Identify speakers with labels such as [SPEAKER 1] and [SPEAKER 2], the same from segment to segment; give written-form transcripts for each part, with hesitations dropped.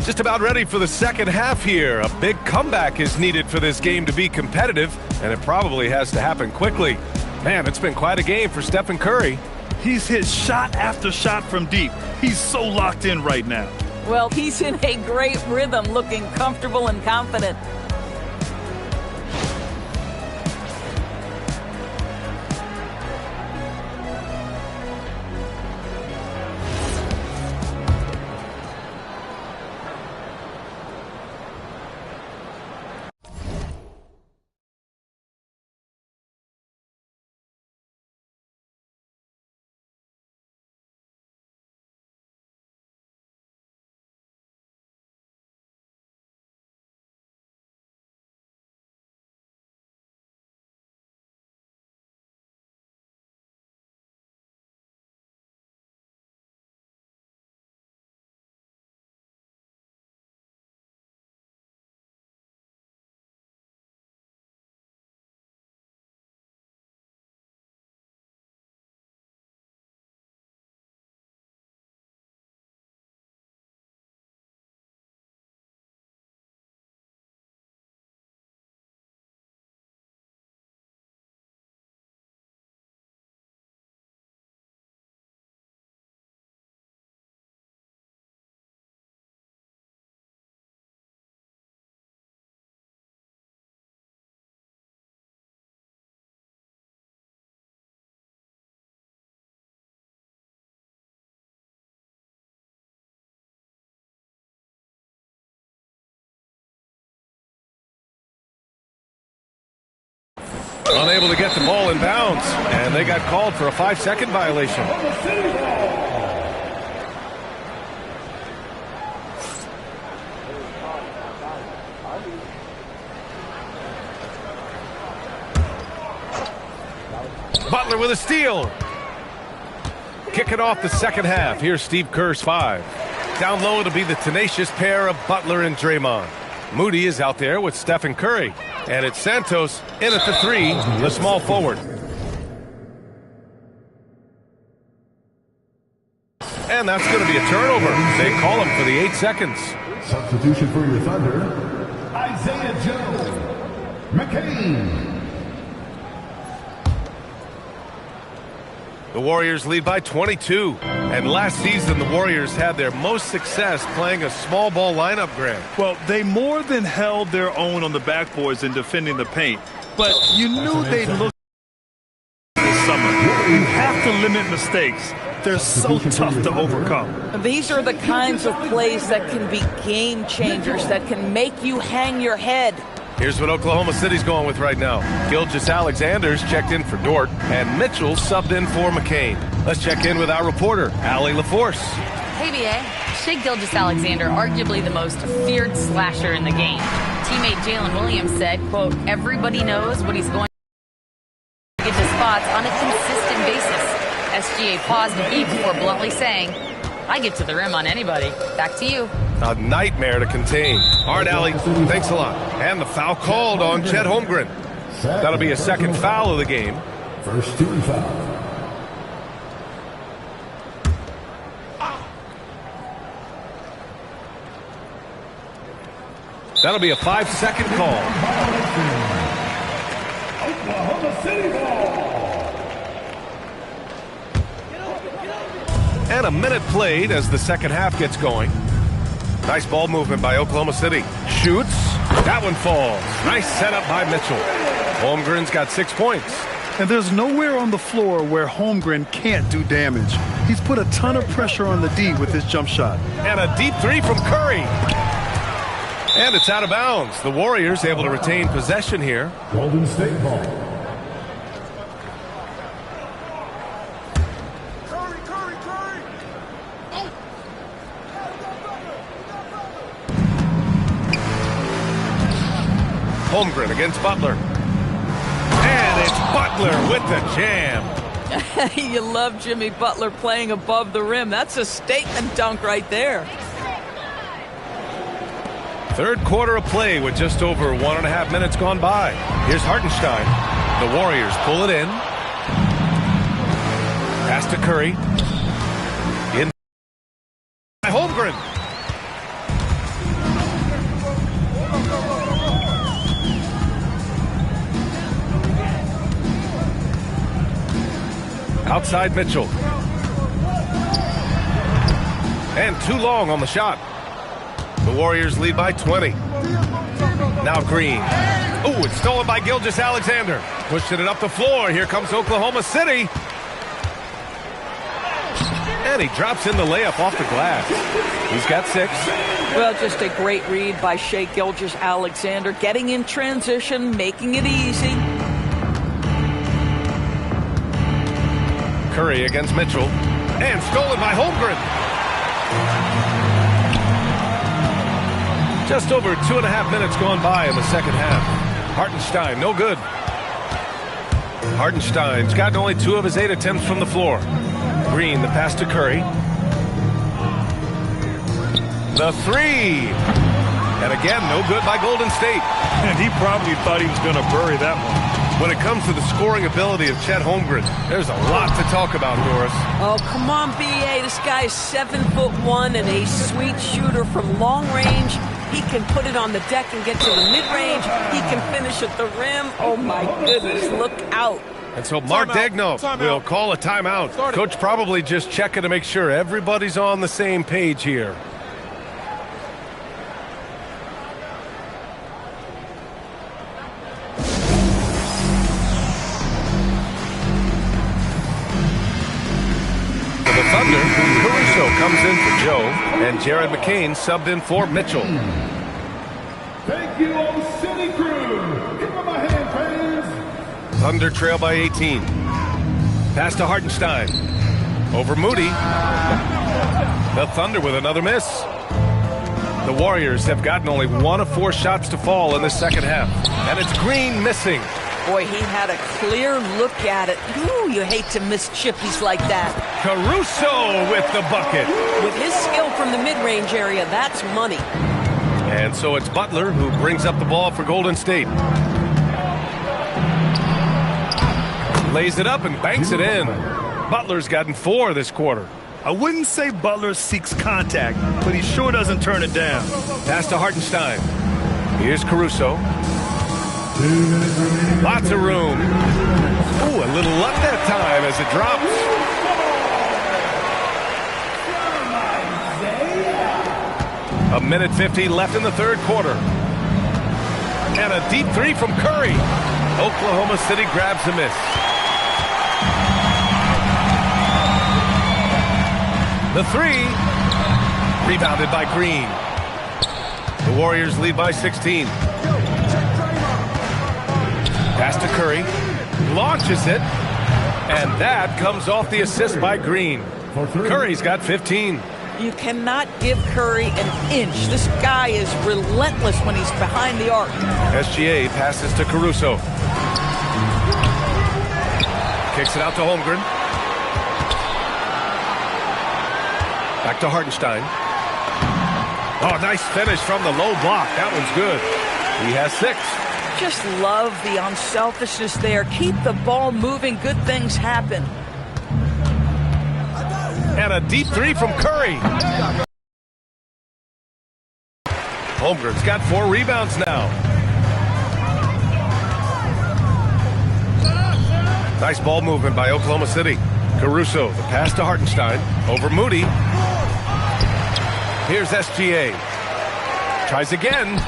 [SPEAKER 1] Just about ready for the second half here. A big comeback is needed for this game to be competitive, and it probably has to happen quickly. Man, it's been quite a game for Stephen Curry.
[SPEAKER 2] He's hit shot after shot from deep. He's so locked in right now.
[SPEAKER 3] Well, he's in a great rhythm, looking comfortable and confident.
[SPEAKER 1] Unable to get the ball in bounds, and they got called for a 5-second violation. Butler with a steal. Kicking off the second half. Here's Steve Kerr's 5. Down low, it'll be the tenacious pair of Butler and Draymond. Moody is out there with Stephen Curry. And it's Santos in at the 3, the small forward. And that's going to be a turnover. They call him for the 8 seconds.
[SPEAKER 4] Substitution for your Thunder, Isaiah Joe McCain.
[SPEAKER 1] The Warriors lead by 22. And last season, the Warriors had their most success playing a small ball lineup, Grant.
[SPEAKER 2] Well, they more than held their own on the backboards in defending the paint. But you knew they'd look this summer. You have to limit mistakes. They're so tough to overcome.
[SPEAKER 3] These are the kinds of plays that can be game changers, that can make you hang your head.
[SPEAKER 1] Here's what Oklahoma City's going with right now. Gilgeous-Alexander's checked in for Dort, and Mitchell subbed in for McCain. Let's check in with our reporter, Allie LaForce.
[SPEAKER 5] Hey, B.A. Shai Gilgeous-Alexander, arguably the most feared slasher in the game. Teammate Jalen Williams said, quote, everybody knows what he's going to get to spots on a consistent basis. SGA paused a beat before bluntly saying, I get to the rim on anybody. Back to you.
[SPEAKER 1] A nightmare to contain. All right, Allie, thanks a lot. And the foul called on Chet Holmgren. That'll be a second foul of the game.
[SPEAKER 4] First team foul.
[SPEAKER 1] That'll be a 5-second call.
[SPEAKER 4] Oklahoma City ball.
[SPEAKER 1] And a minute played as the second half gets going. Nice ball movement by Oklahoma City. Shoots. That one falls. Nice setup by Mitchell. Holmgren's got 6 points.
[SPEAKER 2] And there's nowhere on the floor where Holmgren can't do damage. He's put a ton of pressure on the D with his jump shot.
[SPEAKER 1] And a deep 3 from Curry. And it's out of bounds. The Warriors able to retain possession here.
[SPEAKER 4] Golden State ball.
[SPEAKER 1] Holmgren against Butler. And it's Butler with the jam.
[SPEAKER 3] You love Jimmy Butler playing above the rim. That's a statement dunk right there.
[SPEAKER 1] Third quarter of play with just over 1.5 minutes gone by. Here's Hartenstein. The Warriors pull it in. Pass to Curry. In by Holmgren. outside Mitchell. And too long on the shot. The Warriors lead by 20. Now Green. Ooh, it's stolen by Gilgeous-Alexander. Pushing it up the floor. Here comes Oklahoma City. And he drops in the layup off the glass. He's got 6.
[SPEAKER 3] Well, just a great read by Shai Gilgeous-Alexander. Getting in transition, making it easy.
[SPEAKER 1] Curry against Mitchell. And stolen by Holmgren. Just over 2.5 minutes gone by in the second half. Hartenstein, no good. Hartenstein's gotten only 2 of his 8 attempts from the floor. Green, the pass to Curry. The 3. And again, no good by Golden State.
[SPEAKER 2] And he probably thought he was going to bury that one.
[SPEAKER 1] When it comes to the scoring ability of Chet Holmgren, there's a lot to talk about, Doris.
[SPEAKER 3] Oh, come on, B.A. This guy is 7'1" and a sweet shooter from long range. He can put it on the deck and get to the mid-range. He can finish at the rim. Oh, my goodness, look out.
[SPEAKER 1] And so Mark Daigneault will call a timeout. Coach probably just checking to make sure everybody's on the same page here. For the Thunder, Caruso comes in for Joe, and Jared McCain subbed in for Mitchell.
[SPEAKER 4] Thank you, O City Crew. Give them a hand, fans.
[SPEAKER 1] Thunder trail by 18. Pass to Hartenstein. Over Moody. The Thunder with another miss. The Warriors have gotten only 1 of 4 shots to fall in the second half. And it's Green missing.
[SPEAKER 3] Boy, he had a clear look at it. Ooh, you hate to miss chippies like that.
[SPEAKER 1] Caruso with the bucket.
[SPEAKER 3] With his skill from the mid-range area, that's money.
[SPEAKER 1] And so it's Butler who brings up the ball for Golden State. Lays it up and banks it in. Butler's gotten 4 this quarter.
[SPEAKER 2] I wouldn't say Butler seeks contact, but he sure doesn't turn it down.
[SPEAKER 1] Pass to Hartenstein. Here's Caruso. Lots of room. Ooh, a little luck that time as it drops. A minute 50 left in the third quarter. And a deep 3 from Curry. Oklahoma City grabs the miss. The 3. Rebounded by Green. The Warriors lead by 16. Pass to Curry. Launches it. And that comes off the assist by Green. Curry's got 15.
[SPEAKER 3] You cannot give Curry an inch. This guy is relentless when he's behind the arc.
[SPEAKER 1] SGA passes to Caruso. Kicks it out to Holmgren. Back to Hartenstein. Oh, nice finish from the low block. That one's good. He has 6.
[SPEAKER 3] Just love the unselfishness there. Keep the ball moving. Good things happen.
[SPEAKER 1] And a deep 3 from Curry. Holmgren's got 4 rebounds now. Nice ball movement by Oklahoma City. Caruso, the pass to Hartenstein. Over Moody. Here's SGA. Tries again.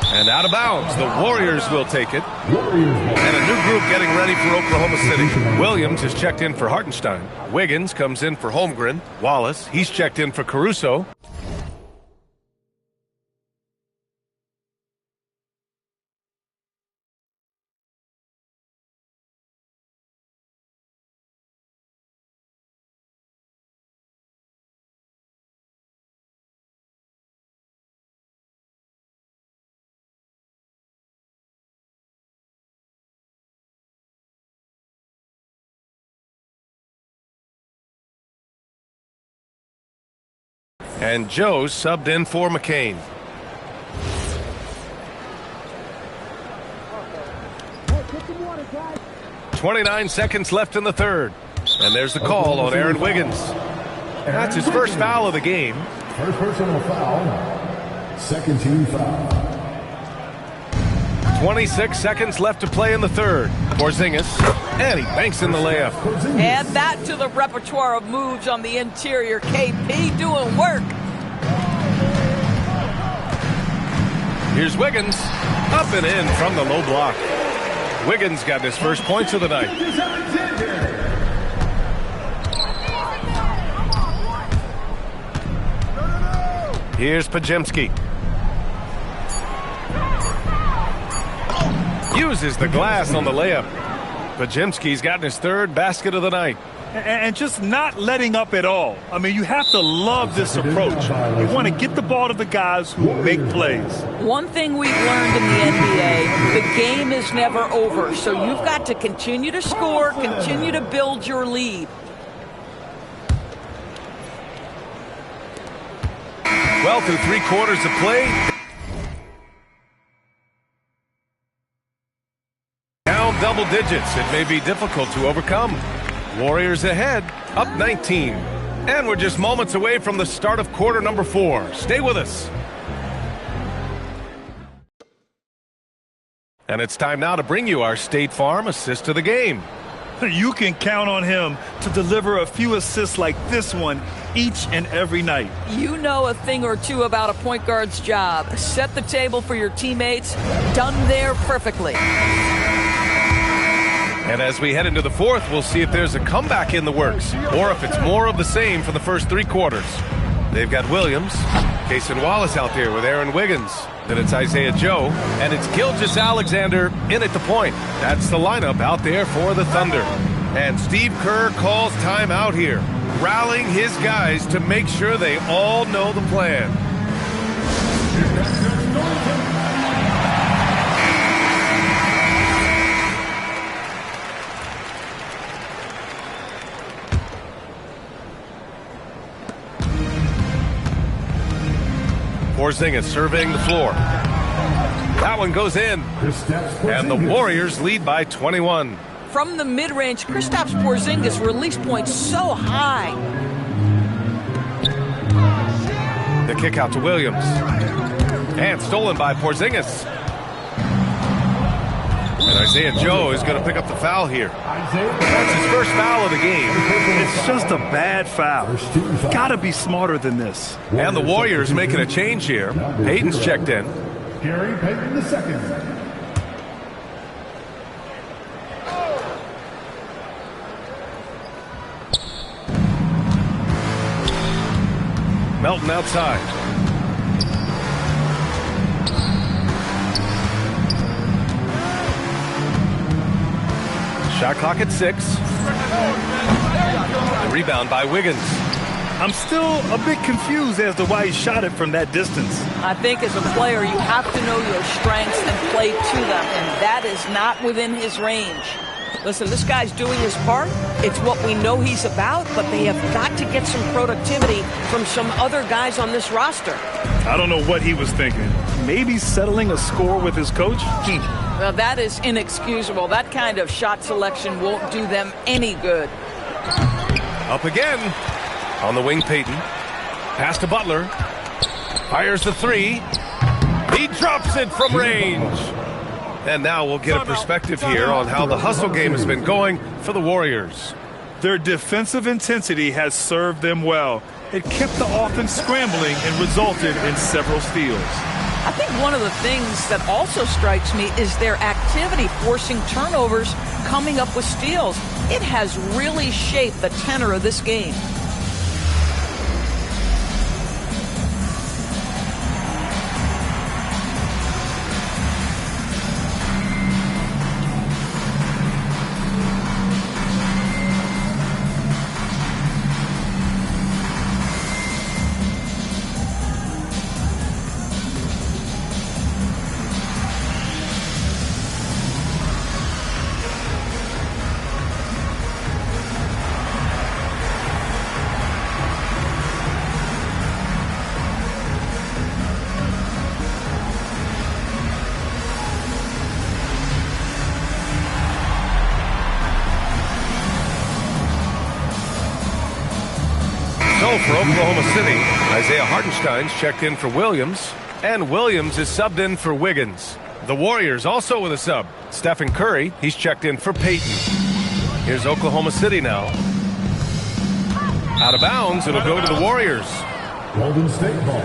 [SPEAKER 1] And out of bounds. The Warriors will take it. And a new group getting ready for Oklahoma City. Williams is checked in for Hartenstein. Wiggins comes in for Holmgren. Wallace, he's checked in for Caruso. And Joe subbed in for McCain. .29 seconds left in the third. And there's the call on Aaron Wiggins. That's his first foul of the game.
[SPEAKER 4] First personal foul. Second team foul.
[SPEAKER 1] 26 seconds left to play in the third. Porzingis, and he banks in the layup.
[SPEAKER 3] Add that to the repertoire of moves on the interior. KP doing work.
[SPEAKER 1] Here's Wiggins, up and in from the low block. Wiggins got his first points of the night. Here's Podziemski. Uses the glass on the layup. Podziemski's gotten his third basket of the night.
[SPEAKER 2] And just not letting up at all. I mean, you have to love this approach. You want to get the ball to the guys who make plays.
[SPEAKER 3] One thing we've learned in the NBA, the game is never over. So you've got to continue to score, continue to build your lead.
[SPEAKER 1] Well, through 3 quarters of play, down double digits. It may be difficult to overcome. Warriors ahead, up 19. And we're just moments away from the start of quarter number 4. Stay with us. And it's time now to bring you our State Farm assist to the game.
[SPEAKER 2] You can count on him to deliver a few assists like this one each and every night.
[SPEAKER 3] You know a thing or two about a point guard's job. Set the table for your teammates. Done there perfectly.
[SPEAKER 1] And as we head into the fourth, we'll see if there's a comeback in the works or if it's more of the same for the first 3 quarters. They've got Williams, Cason Wallace out there with Aaron Wiggins. Then it's Isaiah Joe, and it's Gilgeous-Alexander in at the point. That's the lineup out there for the Thunder. And Steve Kerr calls timeout here, rallying his guys to make sure they all know the plan. Porzingis surveying the floor. That one goes in. And the Warriors lead by 21.
[SPEAKER 3] From the mid-range, Kristaps Porzingis release points so high.
[SPEAKER 1] The kick out to Williams. And stolen by Porzingis. And Isaiah Joe is going to pick up the foul here. That's his first foul of the game.
[SPEAKER 2] It's just a bad foul. Got to be smarter than this.
[SPEAKER 1] And the Warriors making a change here. Payton's checked in.
[SPEAKER 4] Gary Payton II.
[SPEAKER 1] Melton outside. Shot clock at 6. The rebound by Wiggins.
[SPEAKER 2] I'm still a bit confused as to why he shot it from that distance.
[SPEAKER 3] I think as a player, you have to know your strengths and play to them, and that is not within his range. Listen, this guy's doing his part. It's what we know he's about, but they have got to get some productivity from some other guys on this roster.
[SPEAKER 2] I don't know what he was thinking. Maybe settling a score with his coach?
[SPEAKER 3] Well, that is inexcusable. That kind of shot selection won't do them any good.
[SPEAKER 1] Up again. On the wing, Payton. Pass to Butler. Fires the 3. He drops it from range. And now we'll get a perspective here on how the hustle game has been going for the Warriors.
[SPEAKER 2] Their defensive intensity has served them well. It kept the offense scrambling and resulted in several steals.
[SPEAKER 3] I think one of the things that also strikes me is their activity forcing turnovers, coming up with steals. It has really shaped the tenor of this game.
[SPEAKER 1] So for Oklahoma City, Isaiah Hartenstein's checked in for Williams, and Williams is subbed in for Wiggins. The Warriors also with a sub. Stephen Curry, he's checked in for Peyton. Here's Oklahoma City now. Out of bounds, it'll go to the Warriors.
[SPEAKER 4] Golden State ball.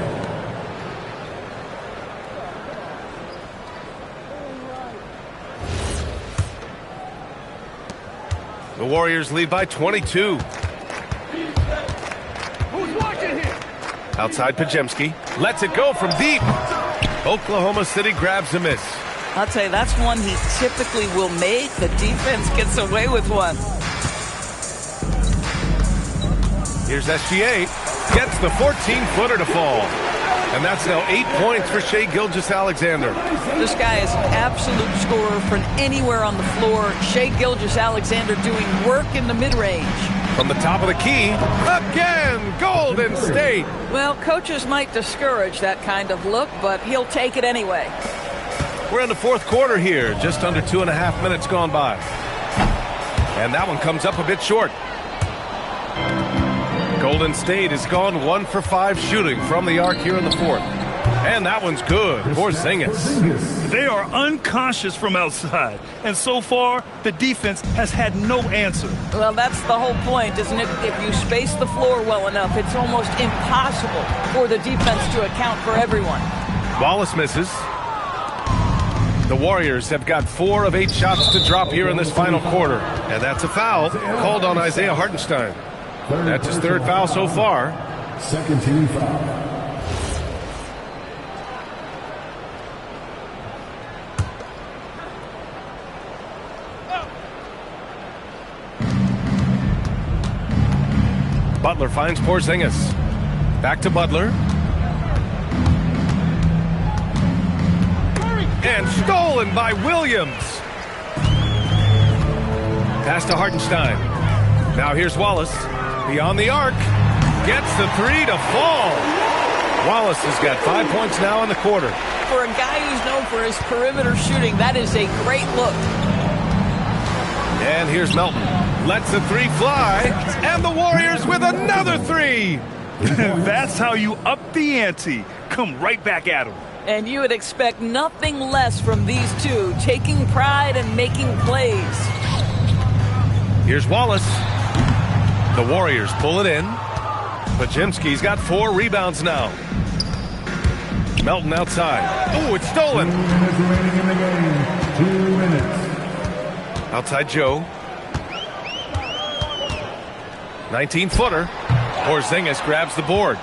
[SPEAKER 1] The Warriors lead by 22. Outside Pajemski. Lets it go from deep. Oklahoma City grabs a miss.
[SPEAKER 3] I'll tell you, that's one he typically will make. The defense gets away with one.
[SPEAKER 1] Here's SGA. Gets the 14-footer to fall. And that's now 8 points for Shai Gilgeous-Alexander.
[SPEAKER 3] This guy is an absolute scorer from anywhere on the floor. Shai Gilgeous-Alexander doing work in the mid-range.
[SPEAKER 1] From the top of the key, again, Golden State.
[SPEAKER 3] Well, coaches might discourage that kind of look, but he'll take it anyway.
[SPEAKER 1] We're in the fourth quarter here, just under 2.5 minutes gone by. And that one comes up a bit short. Golden State has gone 1 for 5 shooting from the arc here in the fourth. And that one's good for Porzingis.
[SPEAKER 2] They are unconscious from outside. And so far, the defense has had no answer.
[SPEAKER 3] Well, that's the whole point, isn't it? If you space the floor well enough, it's almost impossible for the defense to account for everyone.
[SPEAKER 1] Wallace misses. The Warriors have got 4 of 8 shots to drop here in this final quarter. And that's a foul called on Isaiah Hartenstein. That's his 3rd foul so far.
[SPEAKER 4] Second team foul.
[SPEAKER 1] Butler finds Porzingis. Back to Butler. And stolen by Williams. Pass to Hartenstein. Now here's Wallace. Beyond the arc. Gets the 3 to fall. Wallace has got 5 points now in the quarter.
[SPEAKER 3] For a guy who's known for his perimeter shooting, that is a great look.
[SPEAKER 1] And here's Melton. Lets the 3 fly. And the Warriors with another 3.
[SPEAKER 2] That's how you up the ante. Come right back at him.
[SPEAKER 3] And you would expect nothing less from these two, taking pride and making plays.
[SPEAKER 1] Here's Wallace. The Warriors pull it in. Pajemski's got 4 rebounds now. Melton outside. Oh, it's stolen.
[SPEAKER 4] 2 minutes remaining in the game. 2 minutes.
[SPEAKER 1] Outside Joe. 19-footer. Porzingis grabs the board.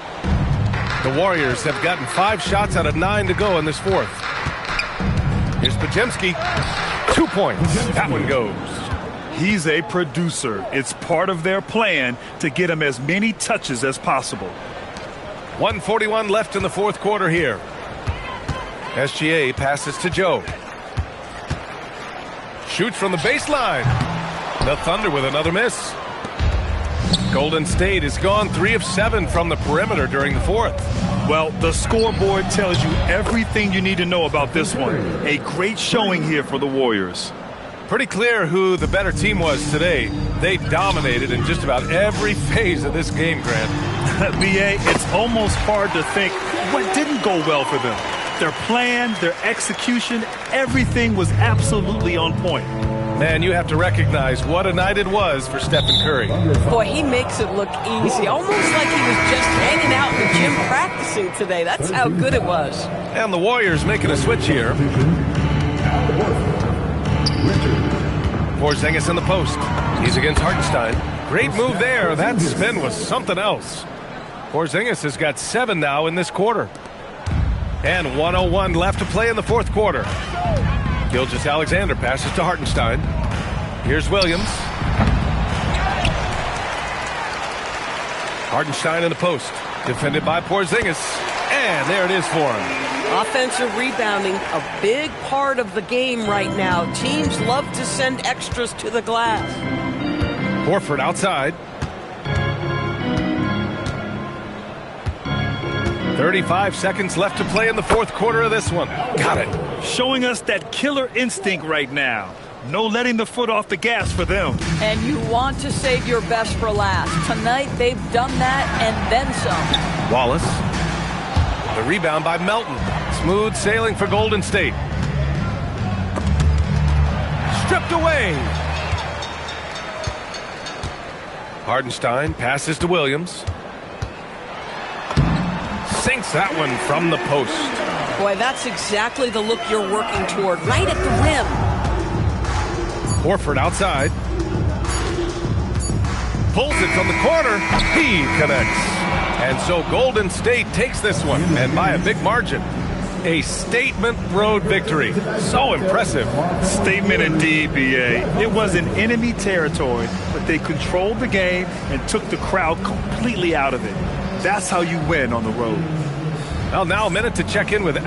[SPEAKER 1] The Warriors have gotten 5 shots out of 9 to go in this fourth. Here's Pajemski. 2 points. That one goes.
[SPEAKER 2] He's a producer. It's part of their plan to get him as many touches as possible.
[SPEAKER 1] 1:41 left in the fourth quarter here. SGA passes to Joe. Shoots from the baseline. The Thunder with another miss. Golden State has gone 3 of 7 from the perimeter during the fourth.
[SPEAKER 2] Well, the scoreboard tells you everything you need to know about this one. A great showing here for the Warriors.
[SPEAKER 1] Pretty clear who the better team was today. They dominated in just about every phase of this game, Grant.
[SPEAKER 2] B.A., it's almost hard to think what didn't go well for them. Their plan, their execution, everything was absolutely on point.
[SPEAKER 1] Man, you have to recognize what a night it was for Stephen Curry.
[SPEAKER 3] Boy, he makes it look easy, almost like he was just hanging out in the gym practicing today. That's how good it was.
[SPEAKER 1] And the Warriors making a switch here. Porzingis in the post. He's against Hartenstein. Great move there. That spin was something else. Porzingis has got 7 now in this quarter. And 1:01 left to play in the fourth quarter. Gilgeous-Alexander passes to Hartenstein. Here's Williams. Hartenstein in the post. Defended by Porzingis. And there it is for him.
[SPEAKER 3] Offensive rebounding, a big part of the game right now. Teams love to send extras to the glass.
[SPEAKER 1] Horford outside. 35 seconds left to play in the fourth quarter of this one. Got it.
[SPEAKER 2] Showing us that killer instinct right now. No letting the foot off the gas for them.
[SPEAKER 3] And you want to save your best for last. Tonight, they've done that and then some.
[SPEAKER 1] Wallace. The rebound by Melton. Smooth sailing for Golden State. stripped away. Hardenstein passes to Williams. Sinks that one from the post.
[SPEAKER 3] Boy, that's exactly the look you're working toward, right at the rim.
[SPEAKER 1] Horford outside. Pulls it from the corner. He connects. And so Golden State takes this one, and by a big margin. A statement road victory. So impressive.
[SPEAKER 2] Statement indeed, BA. It was in enemy territory, but they controlled the game and took the crowd completely out of it. That's how you win on the road.
[SPEAKER 1] Well, now a minute to check in with